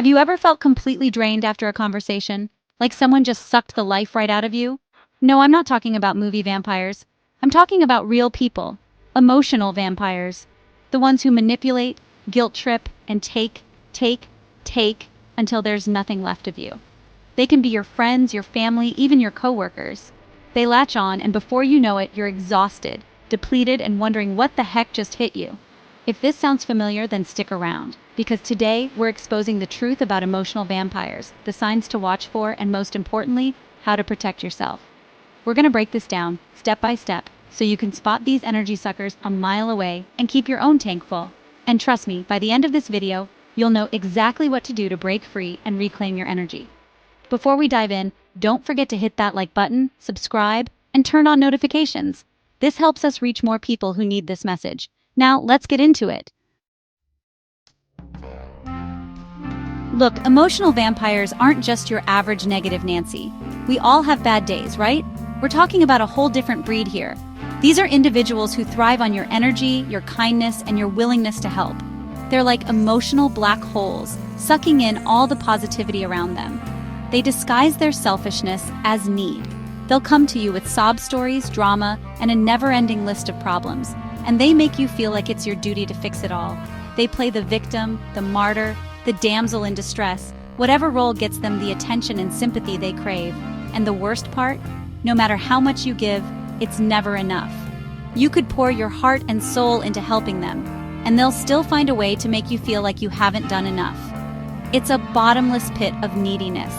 Have you ever felt completely drained after a conversation? Like someone just sucked the life right out of you? No, I'm not talking about movie vampires. I'm talking about real people. Emotional vampires. The ones who manipulate, guilt trip, and take until there's nothing left of you. They can be your friends, your family, even your coworkers. They latch on, and before you know it, you're exhausted, depleted, and wondering what the heck just hit you. If this sounds familiar, then stick around, because today we're exposing the truth about emotional vampires, the signs to watch for, and most importantly, how to protect yourself. We're going to break this down, step by step, so you can spot these energy suckers a mile away and keep your own tank full. And trust me, by the end of this video, you'll know exactly what to do to break free and reclaim your energy. Before we dive in, don't forget to hit that like button, subscribe, and turn on notifications. This helps us reach more people who need this message. Now, let's get into it. Look, emotional vampires aren't just your average negative Nancy. We all have bad days, right? We're talking about a whole different breed here. These are individuals who thrive on your energy, your kindness, and your willingness to help. They're like emotional black holes, sucking in all the positivity around them. They disguise their selfishness as need. They'll come to you with sob stories, drama, and a never-ending list of problems. And they make you feel like it's your duty to fix it all. They play the victim, the martyr, the damsel in distress, whatever role gets them the attention and sympathy they crave. And the worst part? No matter how much you give, it's never enough. You could pour your heart and soul into helping them, and they'll still find a way to make you feel like you haven't done enough. It's a bottomless pit of neediness.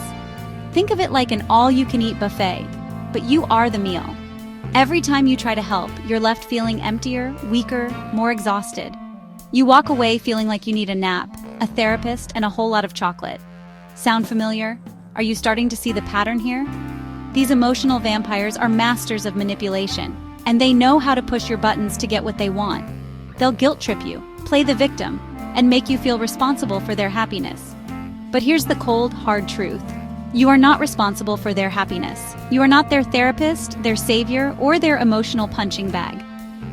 Think of it like an all-you-can-eat buffet, but you are the meal. Every time you try to help, you're left feeling emptier, weaker, more exhausted. You walk away feeling like you need a nap, a therapist, and a whole lot of chocolate. Sound familiar? Are you starting to see the pattern here? These emotional vampires are masters of manipulation, and they know how to push your buttons to get what they want. They'll guilt trip you, play the victim, and make you feel responsible for their happiness. But here's the cold, hard truth. You are not responsible for their happiness. You are not their therapist, their savior, or their emotional punching bag.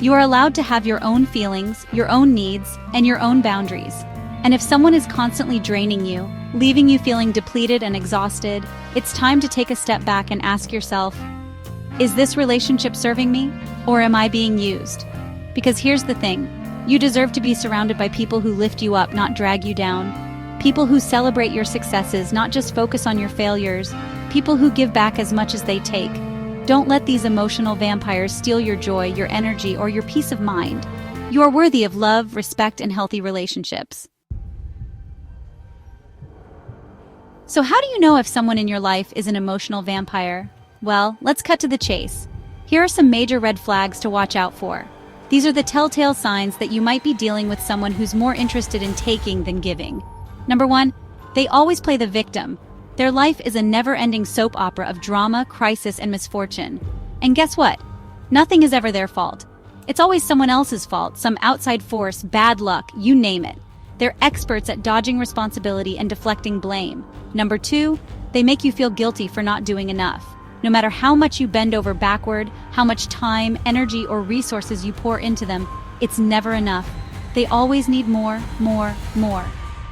You are allowed to have your own feelings, your own needs, and your own boundaries. And if someone is constantly draining you, leaving you feeling depleted and exhausted, it's time to take a step back and ask yourself, is this relationship serving me, or am I being used? Because here's the thing, you deserve to be surrounded by people who lift you up, not drag you down. People who celebrate your successes, not just focus on your failures. People who give back as much as they take. Don't let these emotional vampires steal your joy, your energy, or your peace of mind. You are worthy of love, respect, and healthy relationships. So how do you know if someone in your life is an emotional vampire? Well, let's cut to the chase. Here are some major red flags to watch out for. These are the telltale signs that you might be dealing with someone who's more interested in taking than giving. Number 1, they always play the victim. Their life is a never-ending soap opera of drama, crisis, and misfortune. And guess what? Nothing is ever their fault. It's always someone else's fault, some outside force, bad luck, you name it. They're experts at dodging responsibility and deflecting blame. Number 2, they make you feel guilty for not doing enough. No matter how much you bend over backward, how much time, energy, or resources you pour into them, it's never enough. They always need more, more, more.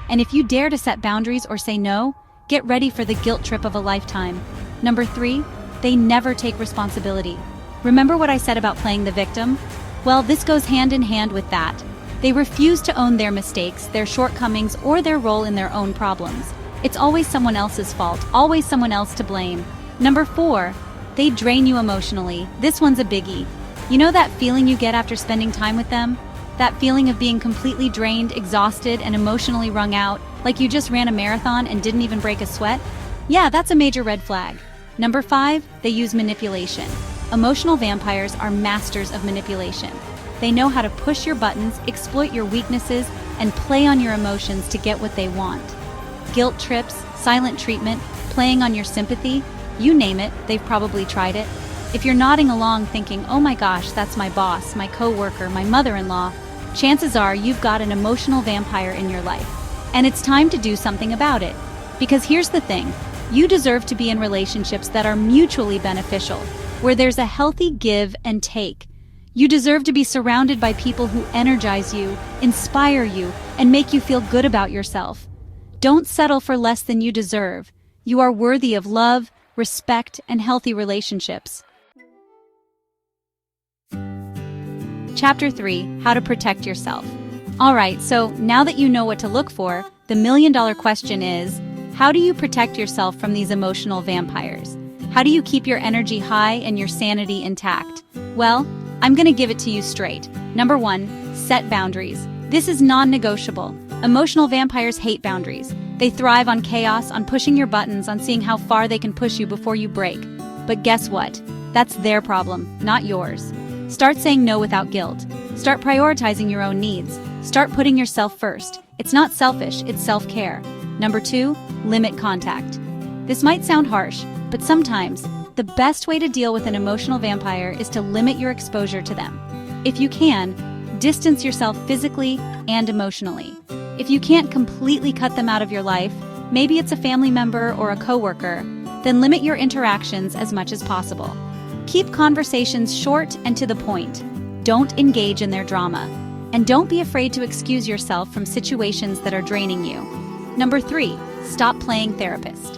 And if you dare to set boundaries or say no, get ready for the guilt trip of a lifetime. Number 3, they never take responsibility. Remember what I said about playing the victim? Well, this goes hand in hand with that. They refuse to own their mistakes, their shortcomings, or their role in their own problems. It's always someone else's fault, always someone else to blame. Number 4, they drain you emotionally. This one's a biggie. You know that feeling you get after spending time with them? That feeling of being completely drained, exhausted, and emotionally wrung out, like you just ran a marathon and didn't even break a sweat? Yeah, that's a major red flag. Number 5, they use manipulation. Emotional vampires are masters of manipulation. They know how to push your buttons, exploit your weaknesses, and play on your emotions to get what they want. Guilt trips, silent treatment, playing on your sympathy, you name it, they've probably tried it. If you're nodding along thinking, oh my gosh, that's my boss, my coworker, my mother-in-law, chances are you've got an emotional vampire in your life. And it's time to do something about it. Because here's the thing, you deserve to be in relationships that are mutually beneficial, where there's a healthy give and take. You deserve to be surrounded by people who energize you, inspire you, and make you feel good about yourself. Don't settle for less than you deserve. You are worthy of love, respect, and healthy relationships. Chapter 3: How to Protect Yourself. Alright, so now that you know what to look for, the million-dollar question is, how do you protect yourself from these emotional vampires? How do you keep your energy high and your sanity intact? Well, I'm gonna give it to you straight. Number 1, set boundaries. This is non-negotiable. Emotional vampires hate boundaries. They thrive on chaos, on pushing your buttons, on seeing how far they can push you before you break. But guess what? That's their problem, not yours. Start saying no without guilt. Start prioritizing your own needs. Start putting yourself first. It's not selfish, it's self-care. Number 2, limit contact. This might sound harsh, but sometimes the best way to deal with an emotional vampire is to limit your exposure to them. If you can, distance yourself physically and emotionally. If you can't completely cut them out of your life, maybe it's a family member or a coworker, then limit your interactions as much as possible. Keep conversations short and to the point. Don't engage in their drama. And don't be afraid to excuse yourself from situations that are draining you. Number 3, stop playing therapist.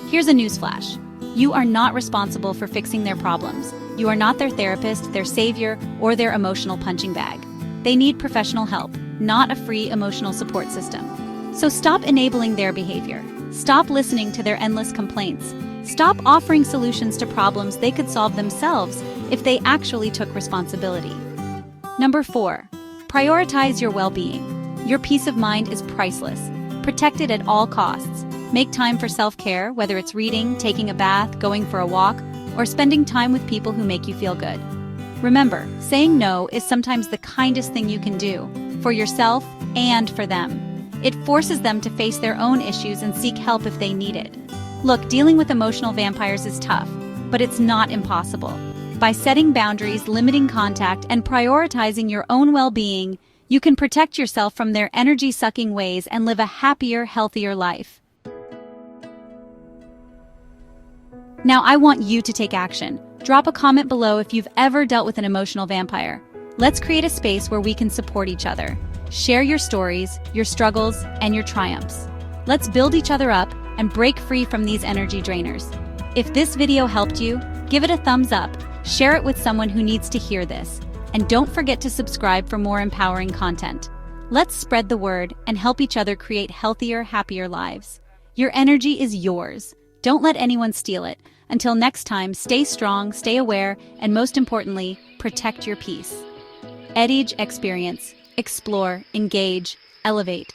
Here's a newsflash. You are not responsible for fixing their problems. You are not their therapist, their savior, or their emotional punching bag. They need professional help, not a free emotional support system. So stop enabling their behavior. Stop listening to their endless complaints. Stop offering solutions to problems they could solve themselves if they actually took responsibility. Number 4, prioritize your well-being. Your peace of mind is priceless. Protect it at all costs. Make time for self-care, whether it's reading, taking a bath, going for a walk, or spending time with people who make you feel good. Remember, saying no is sometimes the kindest thing you can do, for yourself and for them. It forces them to face their own issues and seek help if they need it. Look, dealing with emotional vampires is tough, but it's not impossible. By setting boundaries, limiting contact, and prioritizing your own well-being, you can protect yourself from their energy-sucking ways and live a happier, healthier life. Now I want you to take action. Drop a comment below if you've ever dealt with an emotional vampire. Let's create a space where we can support each other. Share your stories, your struggles, and your triumphs. Let's build each other up and break free from these energy drainers. If this video helped you, give it a thumbs up, share it with someone who needs to hear this, and don't forget to subscribe for more empowering content. Let's spread the word and help each other create healthier, happier lives. Your energy is yours. Don't let anyone steal it. Until next time, stay strong, stay aware, and most importantly, protect your peace. Edge Experience. Explore, engage, elevate.